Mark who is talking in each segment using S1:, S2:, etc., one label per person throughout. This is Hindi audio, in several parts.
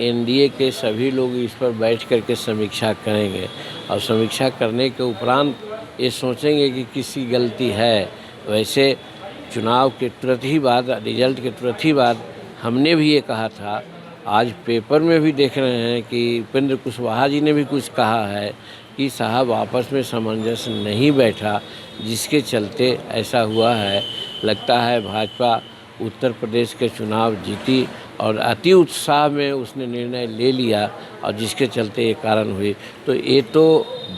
S1: एनडीए के सभी लोग इस पर बैठ कर के समीक्षा करेंगे और समीक्षा करने के उपरांत ये सोचेंगे कि किसी गलती है। वैसे चुनाव के तुरंत ही बाद, रिजल्ट के तुरंत ही बाद हमने भी ये कहा था, आज पेपर में भी देख रहे हैं कि उपेंद्र कुशवाहा जी ने भी कुछ कहा है कि साहब आपस में सामंजस्य नहीं बैठा, जिसके चलते ऐसा हुआ है। लगता है भाजपा उत्तर प्रदेश के चुनाव जीती और अति उत्साह में उसने निर्णय ले लिया और जिसके चलते ये कारण हुई। तो ये तो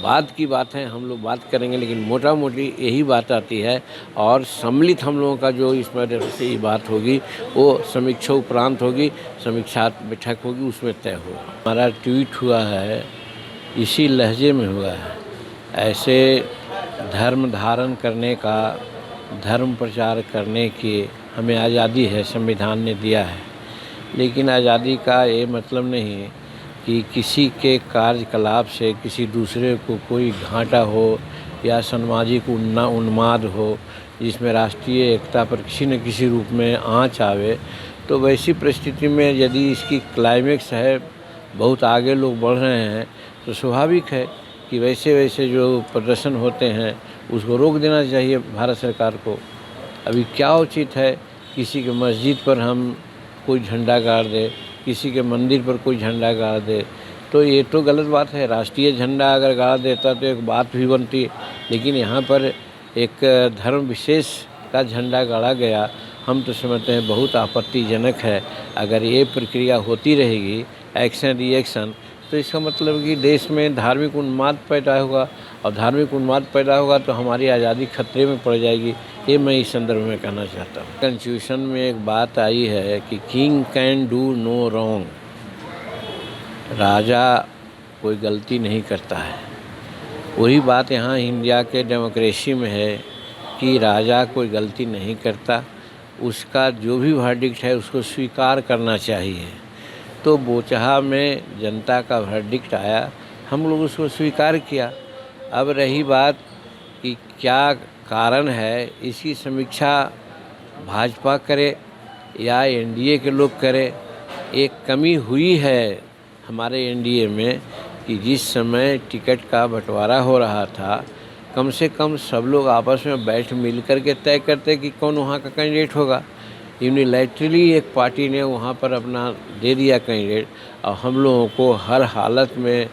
S1: बाद की बात है, हम लोग बात करेंगे, लेकिन मोटा मोटी यही बात आती है। और सम्मिलित हम लोगों का जो इस पर से ये बात होगी वो समीक्षा उपरांत होगी, समीक्षा बैठक होगी, उसमें तय होगा। हमारा ट्वीट हुआ है इसी लहजे में हुआ है। ऐसे धर्म धारण करने का, धर्म प्रचार करने की हमें आज़ादी है, संविधान ने दिया है। लेकिन आज़ादी का ये मतलब नहीं है कि किसी के कार्यकलाप से किसी दूसरे को कोई घाटा हो या सामाजिक उन्माद हो, जिसमें राष्ट्रीय एकता पर किसी न किसी रूप में आँच आवे। तो वैसी परिस्थिति में यदि इसकी क्लाइमेक्स है, बहुत आगे लोग बढ़ रहे हैं, तो स्वाभाविक है कि वैसे जो प्रदर्शन होते हैं उसको रोक देना चाहिए भारत सरकार को। अभी क्या उचित है किसी के मस्जिद पर हम कोई झंडा गाड़ दे, किसी के मंदिर पर कोई झंडा गाड़ दे, तो ये तो गलत बात है। राष्ट्रीय झंडा अगर गाड़ देता तो एक बात भी बनती, लेकिन यहाँ पर एक धर्म विशेष का झंडा गाड़ा गया। हम तो समझते हैं बहुत आपत्तिजनक है। अगर ये प्रक्रिया होती रहेगी, एक्शन रिएक्शन, तो इसका मतलब कि देश में धार्मिक उन्माद पैदा होगा और धार्मिक उन्माद पैदा होगा तो हमारी आज़ादी खतरे में पड़ जाएगी। ये मैं इस संदर्भ में कहना चाहता हूँ। कॉन्स्टिट्यूशन में एक बात आई है कि king can do no wrong, राजा कोई गलती नहीं करता है। वही बात यहाँ इंडिया के डेमोक्रेसी में है कि राजा कोई गलती नहीं करता, उसका जो भी वर्डिक्ट है उसको स्वीकार करना चाहिए। तो बोचहा में जनता का वर्डिक्ट आया, हम लोग उसको स्वीकार किया। अब रही बात कि क्या कारण है, इसकी समीक्षा भाजपा करे या एनडीए के लोग करे। एक कमी हुई है हमारे एनडीए में कि जिस समय टिकट का बंटवारा हो रहा था, कम से कम सब लोग आपस में बैठ मिल कर के तय करते कि कौन वहाँ का कैंडिडेट होगा। यूनिलैटरली एक पार्टी ने वहाँ पर अपना दे दिया कैंडिडेट और हम लोगों को हर हालत में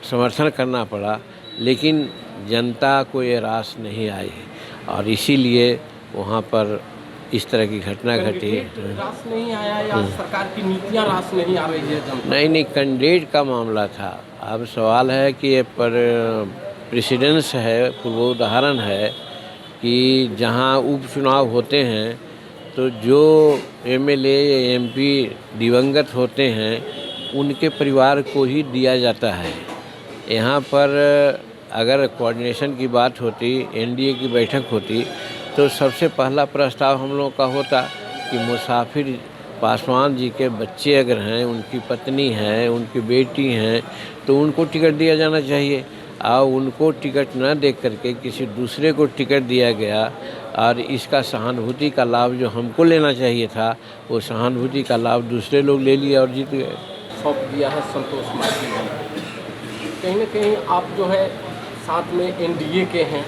S1: समर्थन करना पड़ा, लेकिन जनता को ये रास नहीं आई और इसीलिए वहाँ पर इस तरह की घटना घटी।
S2: रास नहीं आया या सरकार की नीतियाँ रास नहीं आ रही है?
S1: नहीं, कैंडिडेट का मामला था। अब सवाल है कि ये पर प्रेसिडेंस है, पूर्वोदाहरण है कि जहाँ उपचुनाव होते हैं तो जो एमएलए या एमपी दिवंगत होते हैं उनके परिवार को ही दिया जाता है। यहाँ पर अगर कोऑर्डिनेशन की बात होती, एनडीए की बैठक होती, तो सबसे पहला प्रस्ताव हम लोग का होता कि मुसाफिर पासवान जी के बच्चे अगर हैं, उनकी पत्नी है, उनकी बेटी हैं, तो उनको टिकट दिया जाना चाहिए। और उनको टिकट न दे करके किसी दूसरे को टिकट दिया गया और इसका सहानुभूति का लाभ जो हमको लेना चाहिए था, वो सहानुभूति का लाभ दूसरे लोग ले लिए और जीत गए।
S2: सौंप दिया है संतोष मांझी जी। कहीं न कहीं आप जो है साथ में एनडीए के हैं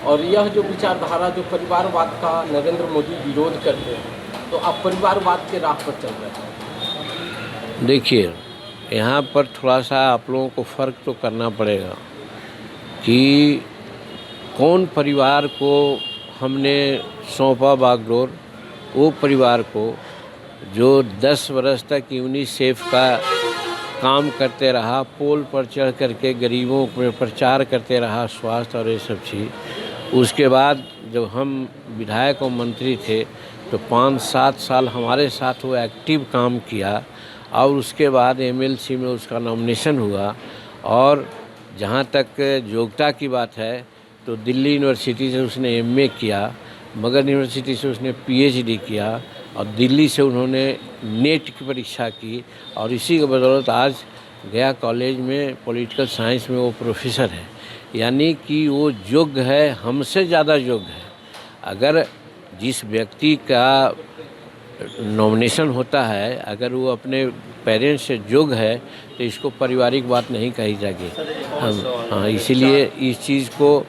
S2: और यह जो विचारधारा जो परिवारवाद का नरेंद्र मोदी विरोध करते हैं, तो आप परिवारवाद के राह पर चल रहे हैं।
S1: देखिए, यहाँ पर थोड़ा सा आप लोगों को फ़र्क तो करना पड़ेगा कि कौन परिवार को हमने सौंपा बागडोर। वो परिवार को जो 10 वर्ष तक यूनिसेफ का काम करते रहा, पोल पर चढ़ करके गरीबों में प्रचार करते रहा, स्वास्थ्य और ये सब चीज़। उसके बाद जब हम विधायक और मंत्री थे तो 5-7 साल हमारे साथ वो एक्टिव काम किया और उसके बाद एमएलसी में उसका नॉमिनेशन हुआ। और जहाँ तक योग्यता की बात है तो दिल्ली यूनिवर्सिटी से उसने एमए किया, मगध यूनिवर्सिटी से उसने पीएचडी किया और दिल्ली से उन्होंने नेट की परीक्षा की और इसी के बदौलत आज गया कॉलेज में पॉलिटिकल साइंस में वो प्रोफेसर है। यानी कि वो योग्य है, हमसे ज़्यादा योग्य है। अगर जिस व्यक्ति का नॉमिनेशन होता है, अगर वो अपने पेरेंट्स से जोग है तो इसको पारिवारिक बात नहीं कही जाएगी। हम हाँ, इसीलिए इस चीज़ को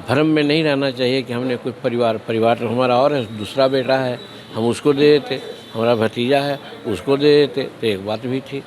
S1: भ्रम में नहीं रहना चाहिए कि हमने कोई परिवार तो हमारा और है, दूसरा बेटा है हम उसको दे देते, हमारा भतीजा है उसको दे देते, तो एक बात भी थी।